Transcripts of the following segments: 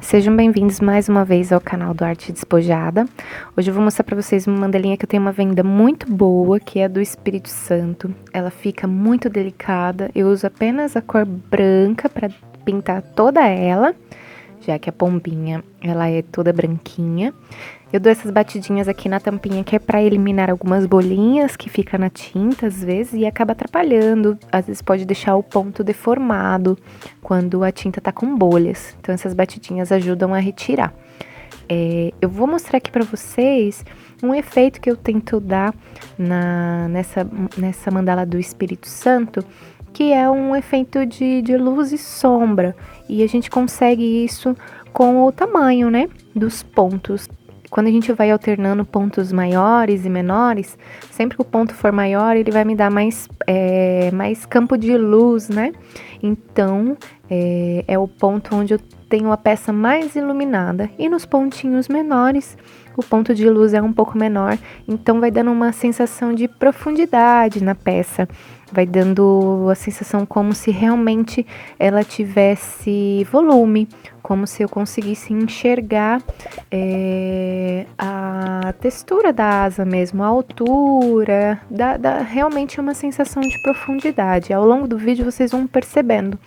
Sejam bem-vindos mais uma vez ao canal do Arte Despojada. Hoje eu vou mostrar para vocês uma mandalinha que eu tenho uma venda muito boa, que é do Espírito Santo. Ela fica muito delicada, eu uso apenas a cor branca para pintar toda ela, já que a pombinha ela é toda branquinha. Eu dou essas batidinhas aqui na tampinha, que é para eliminar algumas bolinhas que fica na tinta às vezes e acaba atrapalhando. Às vezes pode deixar o ponto deformado quando a tinta tá com bolhas. Então essas batidinhas ajudam a retirar. Eu vou mostrar aqui para vocês um efeito que eu tento dar nessa mandala do Espírito Santo, que é um efeito de luz e sombra. E a gente consegue isso com o tamanho, né, dos pontos. Quando a gente vai alternando pontos maiores e menores, sempre que o ponto for maior, ele vai me dar mais campo de luz, né? Então, é o ponto onde eu tenho a peça mais iluminada. E nos pontinhos menores, o ponto de luz é um pouco menor, então vai dando uma sensação de profundidade na peça. Vai dando a sensação como se realmente ela tivesse volume, como se eu conseguisse enxergar a textura da asa mesmo, a altura, dá realmente uma sensação de profundidade. Ao longo do vídeo vocês vão percebendo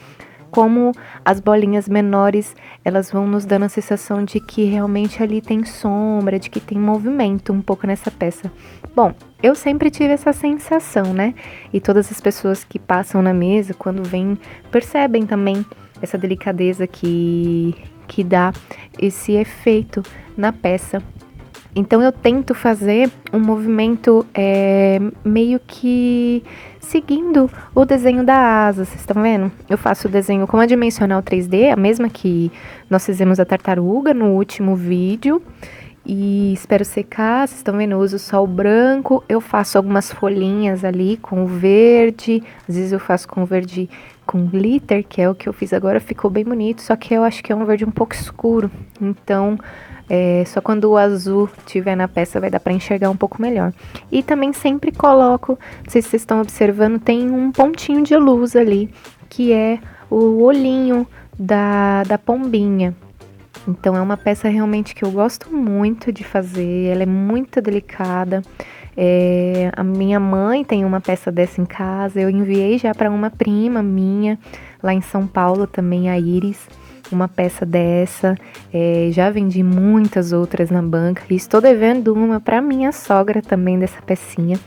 como as bolinhas menores, elas vão nos dando a sensação de que realmente ali tem sombra, de que tem movimento um pouco nessa peça. Bom, eu sempre tive essa sensação, né? E todas as pessoas que passam na mesa, quando vêm, percebem também essa delicadeza que dá esse efeito na peça. Então eu tento fazer um movimento meio que seguindo o desenho da asa, vocês estão vendo? Eu faço o desenho com a dimensional 3D, a mesma que nós fizemos a tartaruga no último vídeo. E espero secar, vocês estão vendo, eu uso só o branco, eu faço algumas folhinhas ali com o verde, às vezes eu faço com verde com glitter, que é o que eu fiz agora, ficou bem bonito, só que eu acho que é um verde um pouco escuro, então só quando o azul tiver na peça vai dar para enxergar um pouco melhor. E também sempre coloco, não sei se vocês estão observando, tem um pontinho de luz ali, que é o olhinho da pombinha. Então é uma peça realmente que eu gosto muito de fazer, ela é muito delicada. A minha mãe tem uma peça dessa em casa, eu enviei já para uma prima minha, lá em São Paulo também, a Iris, uma peça dessa. Já vendi muitas outras na banca e estou devendo uma para minha sogra também dessa pecinha.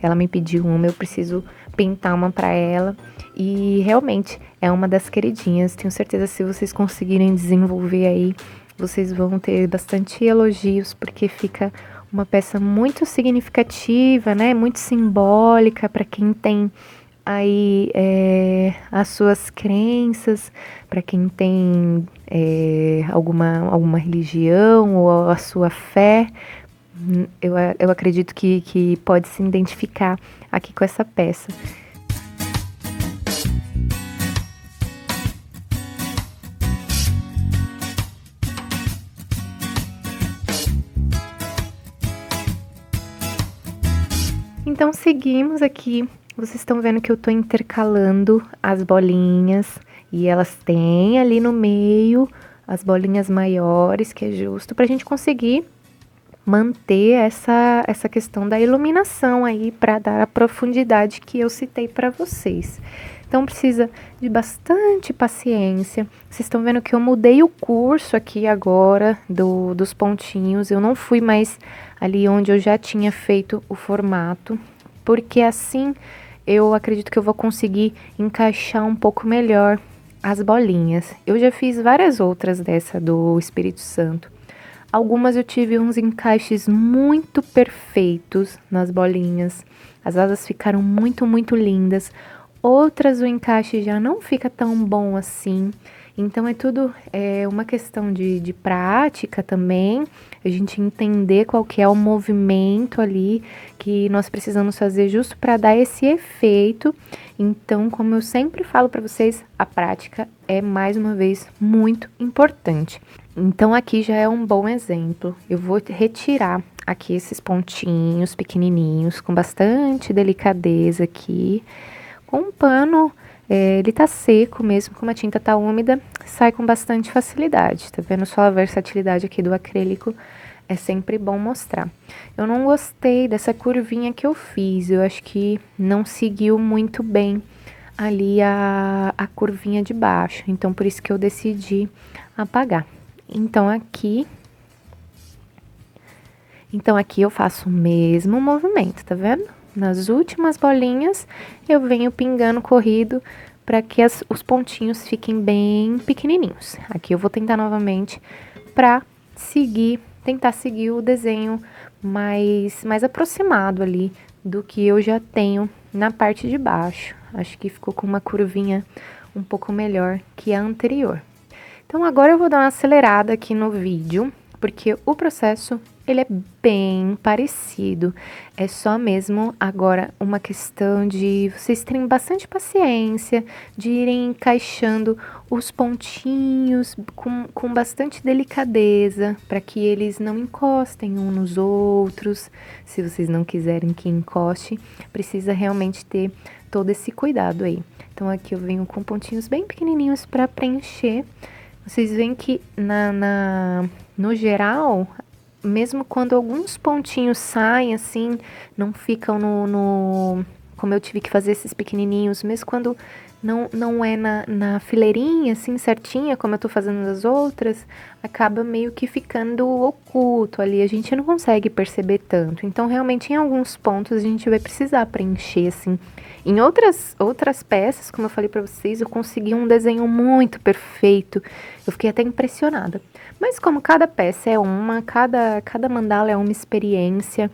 Ela me pediu uma, eu preciso pintar uma para ela. E realmente é uma das queridinhas. Tenho certeza que se vocês conseguirem desenvolver aí, vocês vão ter bastante elogios, porque fica uma peça muito significativa, né? Muito simbólica para quem tem aí as suas crenças, para quem tem alguma religião ou a sua fé. Eu acredito que pode se identificar aqui com essa peça. Então seguimos aqui, vocês estão vendo que eu tô intercalando as bolinhas e elas têm ali no meio as bolinhas maiores, que é justo pra gente conseguir manter essa questão da iluminação aí para dar a profundidade que eu citei para vocês. Então precisa de bastante paciência. Vocês estão vendo que eu mudei o curso aqui agora dos pontinhos. Eu não fui mais ali onde eu já tinha feito o formato, porque assim eu acredito que eu vou conseguir encaixar um pouco melhor as bolinhas. Eu já fiz várias outras dessa do Espírito Santo. Algumas eu tive uns encaixes muito perfeitos nas bolinhas. As asas ficaram muito, muito lindas. Outras o encaixe já não fica tão bom assim. Então é tudo uma questão de prática também. A gente entender qual que é o movimento ali que nós precisamos fazer justo para dar esse efeito. Então, como eu sempre falo para vocês, a prática é, mais uma vez, muito importante. Então aqui já é um bom exemplo. Eu vou retirar aqui esses pontinhos pequenininhos com bastante delicadeza aqui, com um pano Ele tá seco mesmo, como a tinta tá úmida, sai com bastante facilidade. Tá vendo só a versatilidade aqui do acrílico? É sempre bom mostrar. Eu não gostei dessa curvinha que eu fiz, eu acho que não seguiu muito bem ali a curvinha de baixo, então por isso que eu decidi apagar. Então aqui eu faço o mesmo movimento, tá vendo? Nas últimas bolinhas eu venho pingando corrido para que os pontinhos fiquem bem pequenininhos. Aqui eu vou tentar novamente para tentar seguir o desenho mais aproximado ali do que eu já tenho na parte de baixo. Acho que ficou com uma curvinha um pouco melhor que a anterior. Então agora eu vou dar uma acelerada aqui no vídeo, porque o processo ele é bem parecido. É só mesmo agora uma questão de vocês terem bastante paciência, de irem encaixando os pontinhos com bastante delicadeza, para que eles não encostem uns nos outros. Se vocês não quiserem que encoste, precisa realmente ter todo esse cuidado aí. Então aqui eu venho com pontinhos bem pequenininhos para preencher. Vocês veem que no geral, mesmo quando alguns pontinhos saem assim, não ficam como eu tive que fazer esses pequenininhos, mesmo quando não é na fileirinha assim certinha, como eu tô fazendo nas outras, acaba meio que ficando oculto ali, a gente não consegue perceber tanto. Então, realmente, em alguns pontos, a gente vai precisar preencher, assim. Em outras peças, como eu falei pra vocês, eu consegui um desenho muito perfeito, eu fiquei até impressionada. Mas como cada peça é cada mandala é uma experiência,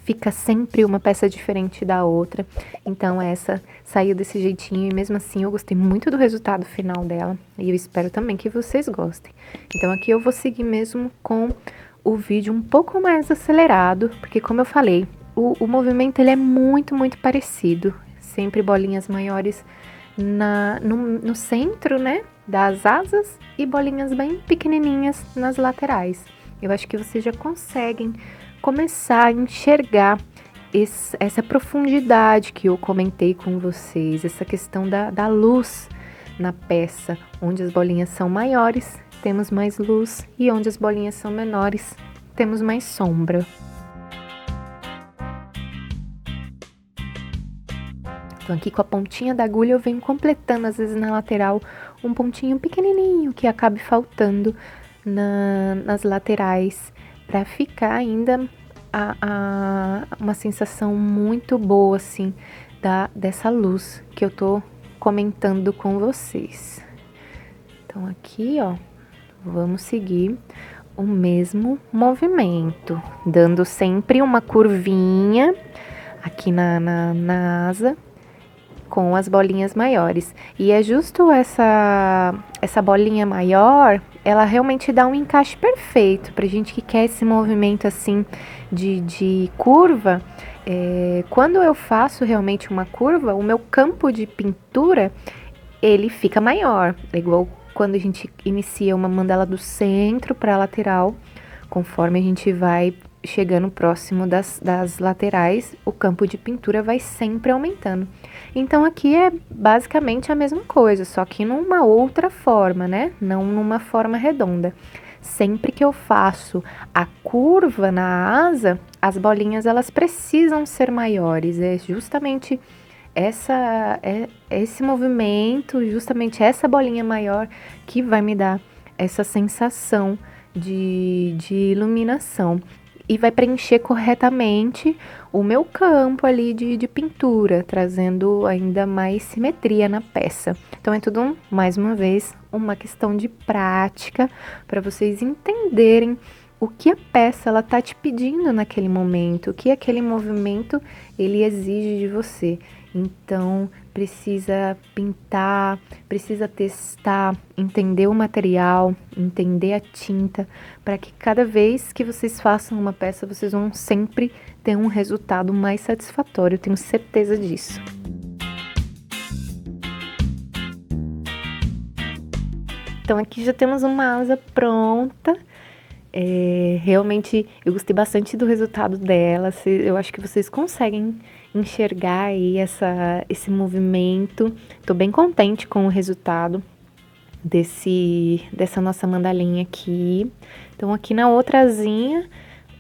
fica sempre uma peça diferente da outra. Então essa saiu desse jeitinho e mesmo assim eu gostei muito do resultado final dela. E eu espero também que vocês gostem. Então aqui eu vou seguir mesmo com o vídeo um pouco mais acelerado, porque como eu falei, o movimento ele é muito parecido. Sempre bolinhas maiores no centro, né, das asas e bolinhas bem pequenininhas nas laterais. Eu acho que vocês já conseguem começar a enxergar essa profundidade que eu comentei com vocês, essa questão da luz na peça, onde as bolinhas são maiores, temos mais luz, e onde as bolinhas são menores, temos mais sombra. Então aqui com a pontinha da agulha eu venho completando, às vezes na lateral, um pontinho pequenininho que acabe faltando nas laterais, para ficar ainda uma sensação muito boa, assim, dessa luz que eu tô comentando com vocês. Então aqui, ó, vamos seguir o mesmo movimento, dando sempre uma curvinha aqui na asa, com as bolinhas maiores. E é justo essa bolinha maior, ela realmente dá um encaixe perfeito pra gente que quer esse movimento assim de curva. Quando eu faço realmente uma curva, o meu campo de pintura, ele fica maior. É igual quando a gente inicia uma mandala do centro para a lateral, conforme a gente vai chegando próximo das laterais, o campo de pintura vai sempre aumentando. Então aqui é basicamente a mesma coisa, só que numa outra forma, né? Não numa forma redonda. Sempre que eu faço a curva na asa, as bolinhas elas precisam ser maiores. É justamente esse movimento, justamente essa bolinha maior que vai me dar essa sensação de iluminação. E vai preencher corretamente o meu campo ali de pintura, trazendo ainda mais simetria na peça. Então é tudo, mais uma vez, uma questão de prática, para vocês entenderem o que a peça ela tá te pedindo naquele momento, o que aquele movimento ele exige de você. Então, precisa pintar, precisa testar, entender o material, entender a tinta, para que cada vez que vocês façam uma peça, vocês vão sempre ter um resultado mais satisfatório, eu tenho certeza disso. Então, aqui já temos uma asa pronta. Realmente eu gostei bastante do resultado dela. Eu acho que vocês conseguem enxergar aí esse movimento. Tô bem contente com o resultado dessa nossa mandalinha aqui. Então aqui na outra asinha,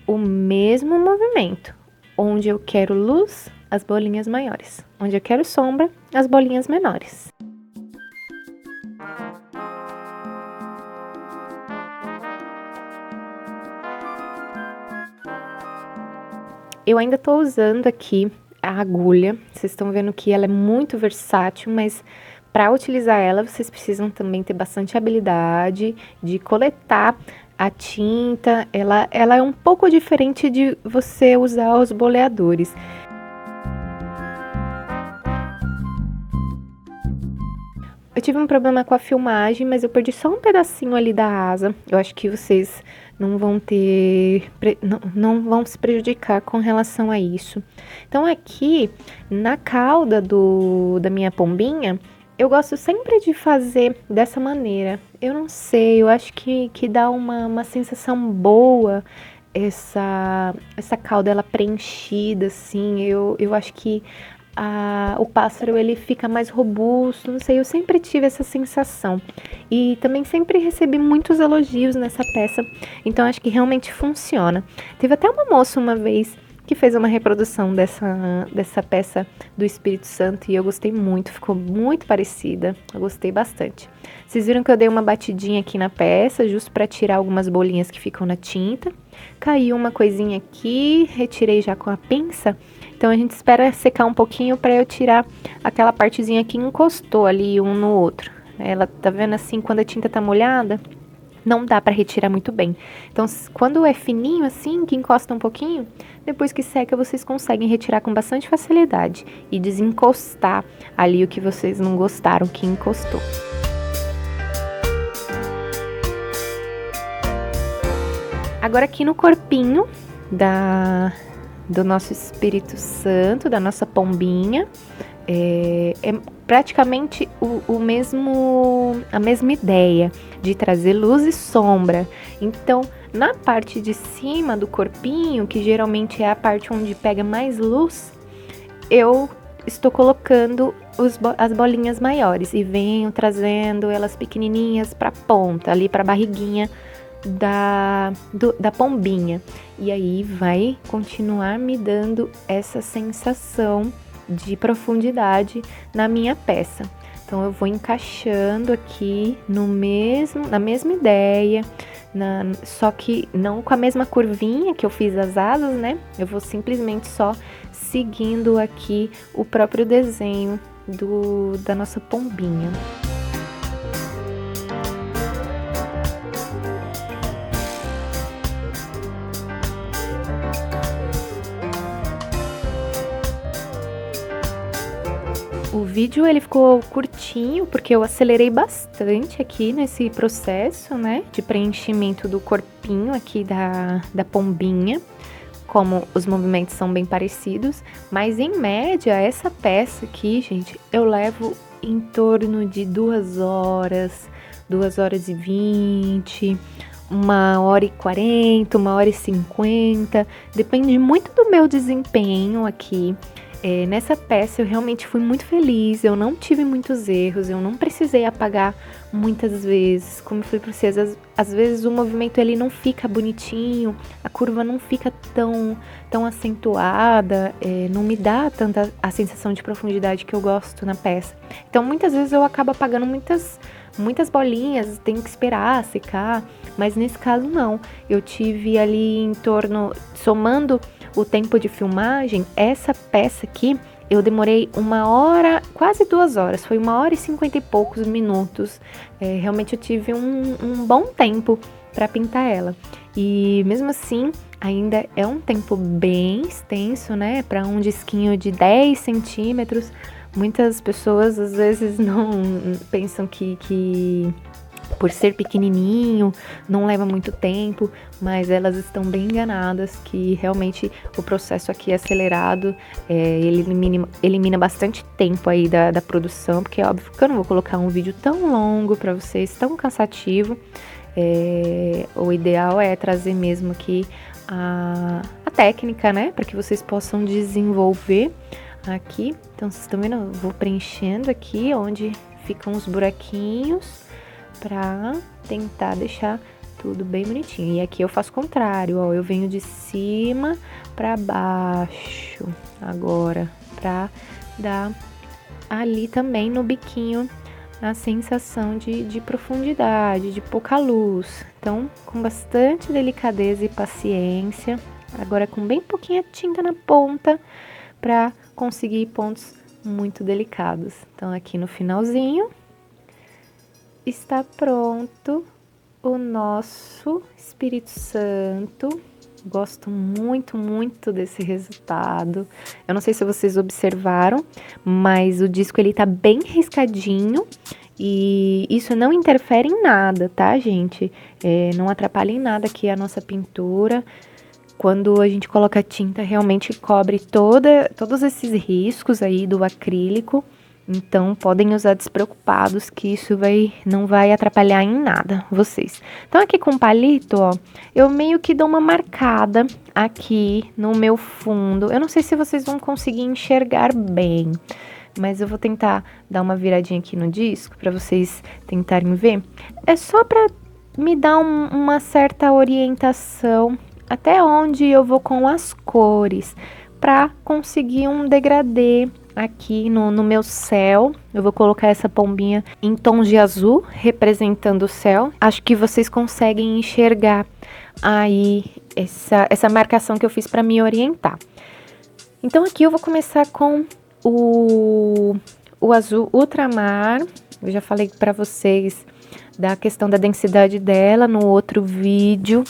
o mesmo movimento. Onde eu quero luz, as bolinhas maiores. Onde eu quero sombra, as bolinhas menores. Eu ainda tô usando aqui a agulha. Vocês estão vendo que ela é muito versátil, mas para utilizar ela, vocês precisam também ter bastante habilidade de coletar a tinta. Ela é um pouco diferente de você usar os boleadores. Eu tive um problema com a filmagem, mas eu perdi só um pedacinho ali da asa. Eu acho que vocês não vão não vão se prejudicar com relação a isso. Então aqui, na cauda da minha pombinha, eu gosto sempre de fazer dessa maneira. Eu não sei, eu acho que dá uma sensação boa essa cauda, ela preenchida, assim. Eu acho que o pássaro ele fica mais robusto, não sei, eu sempre tive essa sensação. E também sempre recebi muitos elogios nessa peça, então acho que realmente funciona. Teve até uma moça uma vez que fez uma reprodução dessa peça do Espírito Santo e eu gostei muito, ficou muito parecida, eu gostei bastante. Vocês viram que eu dei uma batidinha aqui na peça, justo para tirar algumas bolinhas que ficam na tinta. Caiu uma coisinha aqui, retirei já com a pinça. Então a gente espera secar um pouquinho para eu tirar aquela partezinha que encostou ali um no outro. Ela tá vendo assim, quando a tinta tá molhada, não dá para retirar muito bem. Então quando é fininho assim, que encosta um pouquinho, depois que seca vocês conseguem retirar com bastante facilidade e desencostar ali o que vocês não gostaram que encostou. Agora aqui no corpinho do nosso Espírito Santo, da nossa pombinha, é praticamente a mesma ideia de trazer luz e sombra. Então, na parte de cima do corpinho, que geralmente é a parte onde pega mais luz, eu estou colocando as bolinhas maiores e venho trazendo elas pequenininhas para a ponta, ali para a barriguinha da pombinha. E aí vai continuar me dando essa sensação de profundidade na minha peça. Então eu vou encaixando aqui na mesma ideia, só que não com a mesma curvinha que eu fiz as asas, né? Eu vou simplesmente só seguindo aqui o próprio desenho da nossa pombinha. O vídeo ele ficou curtinho porque eu acelerei bastante aqui nesse processo, né, de preenchimento do corpinho aqui da pombinha, como os movimentos são bem parecidos, mas em média essa peça aqui, gente, eu levo em torno de 2 horas, 2h20, 1h40, 1h50, depende muito do meu desempenho aqui. Nessa peça eu realmente fui muito feliz, eu não tive muitos erros, eu não precisei apagar muitas vezes. Como eu falei pra vocês, às vezes o movimento ele não fica bonitinho, a curva não fica tão acentuada, não me dá tanta a sensação de profundidade que eu gosto na peça. Então muitas vezes eu acabo apagando muitas bolinhas, tenho que esperar secar, mas nesse caso não. Eu tive ali em torno, somando o tempo de filmagem, essa peça aqui, eu demorei 1 hora, quase 2 horas, foi 1h50 e poucos minutos. Realmente eu tive um bom tempo para pintar ela. E mesmo assim, ainda é um tempo bem extenso, né? Para um disquinho de 10 centímetros. Muitas pessoas às vezes não pensam que por ser pequenininho não leva muito tempo, mas elas estão bem enganadas que realmente o processo aqui é acelerado, ele elimina bastante tempo aí da produção, porque é óbvio que eu não vou colocar um vídeo tão longo para vocês, tão cansativo. O ideal é trazer mesmo aqui a a técnica, né? Para que vocês possam desenvolver aqui. Então, vocês estão vendo? Eu vou preenchendo aqui onde ficam os buraquinhos para tentar deixar tudo bem bonitinho. E aqui eu faço o contrário, ó. Eu venho de cima para baixo agora, para dar ali também no biquinho a sensação de profundidade, de pouca luz. Então, com bastante delicadeza e paciência, agora com bem pouquinha tinta na ponta, para conseguir pontos muito delicados. Então, aqui no finalzinho, está pronto o nosso Espírito Santo. Gosto muito, muito desse resultado. Eu não sei se vocês observaram, mas o disco ele tá bem riscadinho e isso não interfere em nada, tá, gente? Não atrapalha em nada aqui a nossa pintura. Quando a gente coloca tinta, realmente cobre todos esses riscos aí do acrílico. Então, podem usar despreocupados que isso não vai atrapalhar em nada vocês. Então, aqui com o palito, ó, eu meio que dou uma marcada aqui no meu fundo. Eu não sei se vocês vão conseguir enxergar bem, mas eu vou tentar dar uma viradinha aqui no disco para vocês tentarem ver. É só para me dar uma certa orientação até onde eu vou com as cores, para conseguir um degradê aqui no meu céu. Eu vou colocar essa pombinha em tons de azul, representando o céu. Acho que vocês conseguem enxergar aí essa marcação que eu fiz para me orientar. Então aqui eu vou começar com o azul ultramar. Eu já falei para vocês da questão da densidade dela no outro vídeo.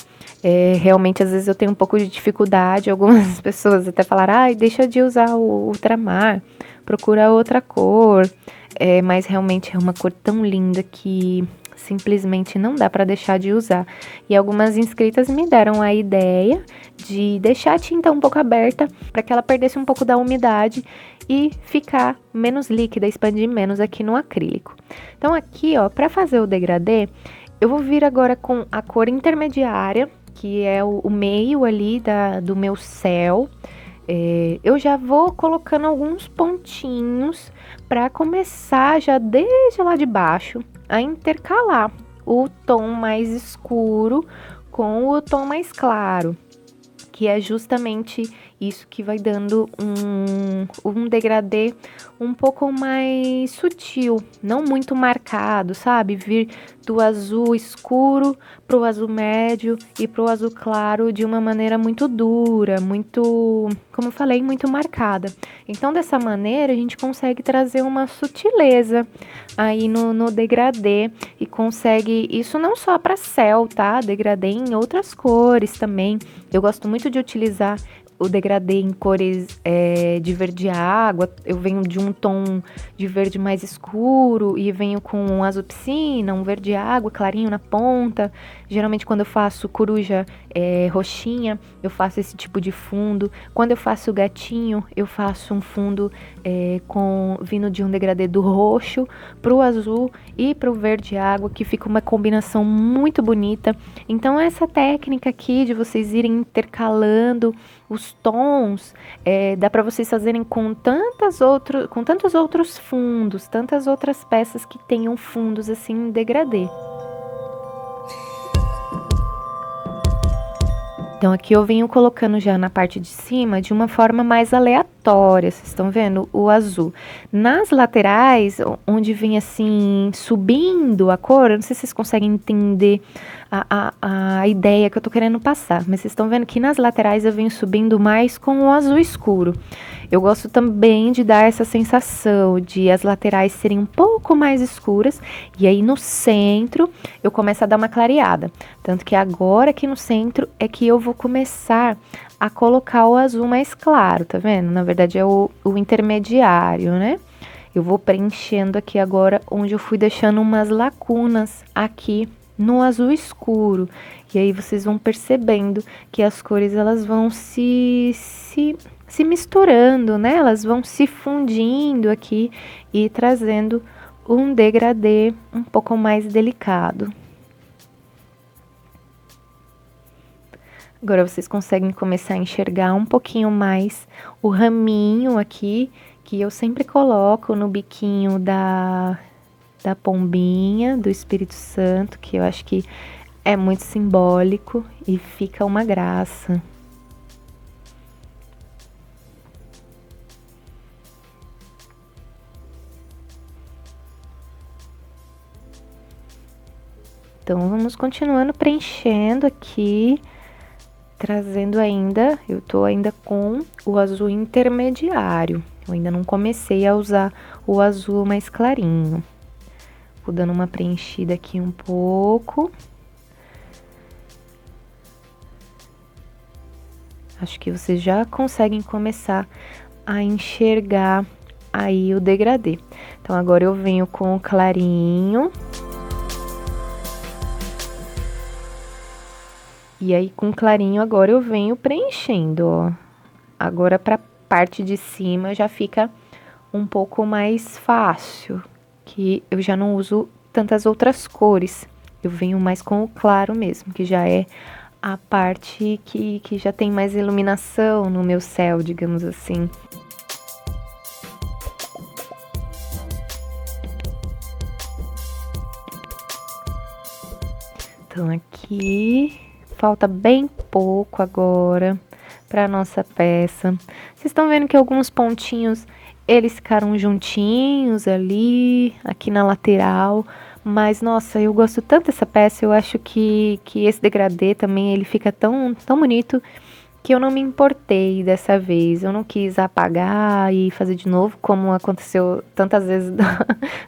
Realmente, às vezes eu tenho um pouco de dificuldade. Algumas pessoas até falaram, ai, deixa de usar o ultramar, procura outra cor. Mas realmente é uma cor tão linda que simplesmente não dá para deixar de usar. E algumas inscritas me deram a ideia de deixar a tinta um pouco aberta para que ela perdesse um pouco da umidade e ficar menos líquida, expandir menos aqui no acrílico. Então aqui, ó, para fazer o degradê, eu vou vir agora com a cor intermediária, que é o meio ali do meu céu. Eu já vou colocando alguns pontinhos para começar já desde lá de baixo a intercalar o tom mais escuro com o tom mais claro, que é justamente isso que vai dando um degradê um pouco mais sutil, não muito marcado, sabe? Vir do azul escuro pro azul médio e pro azul claro de uma maneira muito dura, muito, como eu falei, muito marcada. Então, dessa maneira, a gente consegue trazer uma sutileza aí no degradê e consegue, isso não só para céu, tá? Degradê em outras cores também. Eu gosto muito de utilizar o degradê em cores de verde água. Eu venho de um tom de verde mais escuro e venho com um azul piscina, um verde água clarinho na ponta. Geralmente quando eu faço coruja roxinha, eu faço esse tipo de fundo. Quando eu faço gatinho, eu faço um fundo vindo de um degradê do roxo pro azul e pro verde água, que fica uma combinação muito bonita. Então essa técnica aqui de vocês irem intercalando os tons, dá para vocês fazerem com tantos outros fundos, tantas outras peças que tenham fundos assim em degradê. Então aqui eu venho colocando já na parte de cima de uma forma mais aleatória, vocês estão vendo o azul. Nas laterais, onde vem assim subindo a cor, eu não sei se vocês conseguem entender a ideia que eu tô querendo passar, mas vocês estão vendo que nas laterais eu venho subindo mais com o azul escuro. Eu gosto também de dar essa sensação de as laterais serem um pouco mais escuras e aí no centro eu começo a dar uma clareada. Tanto que agora aqui no centro é que eu vou começar a colocar o azul mais claro, tá vendo? Na verdade é o intermediário, né? Eu vou preenchendo aqui agora onde eu fui deixando umas lacunas aqui no azul escuro. E aí vocês vão percebendo que as cores elas vão se misturando, né? Elas vão se fundindo aqui e trazendo um degradê um pouco mais delicado. Agora vocês conseguem começar a enxergar um pouquinho mais o raminho aqui, que eu sempre coloco no biquinho da pombinha, do Espírito Santo, que eu acho que é muito simbólico e fica uma graça. Então, vamos continuando preenchendo aqui, trazendo ainda, eu tô ainda com o azul intermediário. Eu ainda não comecei a usar o azul mais clarinho. Vou dando uma preenchida aqui um pouco. Acho que vocês já conseguem começar a enxergar aí o degradê. Então, agora eu venho com o clarinho. E aí, com clarinho, agora eu venho preenchendo, ó. Agora, pra parte de cima, já fica um pouco mais fácil, que eu já não uso tantas outras cores. Eu venho mais com o claro mesmo, que já é a parte que já tem mais iluminação no meu céu, digamos assim. Então, aqui falta bem pouco agora para nossa peça. Vocês estão vendo que alguns pontinhos, eles ficaram juntinhos ali, aqui na lateral. Mas, nossa, eu gosto tanto dessa peça, eu acho que esse degradê também, ele fica tão bonito, que eu não me importei dessa vez. Eu não quis apagar e fazer de novo, como aconteceu tantas vezes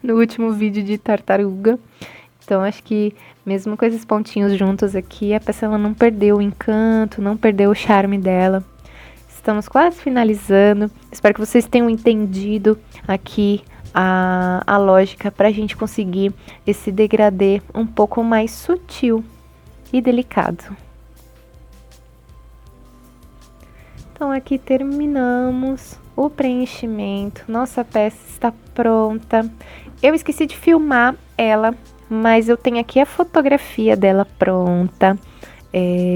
no último vídeo de tartaruga. Então, acho que mesmo com esses pontinhos juntos aqui, a peça ela não perdeu o encanto, não perdeu o charme dela. Estamos quase finalizando. Espero que vocês tenham entendido aqui a lógica para a gente conseguir esse degradê um pouco mais sutil e delicado. Então, aqui terminamos o preenchimento. Nossa peça está pronta. Eu esqueci de filmar ela, mas eu tenho aqui a fotografia dela pronta,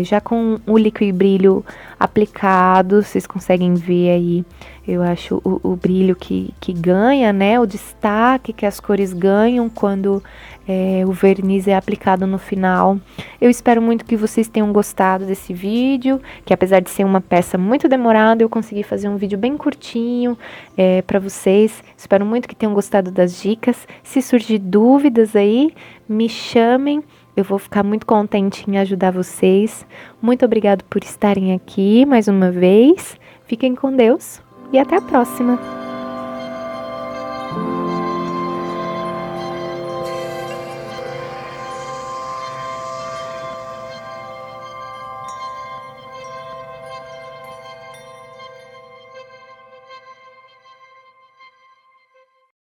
já com o Liquibrilho aplicado. Vocês conseguem ver aí, eu acho, o brilho que ganha, né, o destaque que as cores ganham quando o verniz é aplicado no final. Eu espero muito que vocês tenham gostado desse vídeo, que apesar de ser uma peça muito demorada, eu consegui fazer um vídeo bem curtinho para vocês. Espero muito que tenham gostado das dicas. Se surgir dúvidas aí, me chamem. Eu vou ficar muito contente em ajudar vocês. Muito obrigado por estarem aqui mais uma vez. Fiquem com Deus e até a próxima!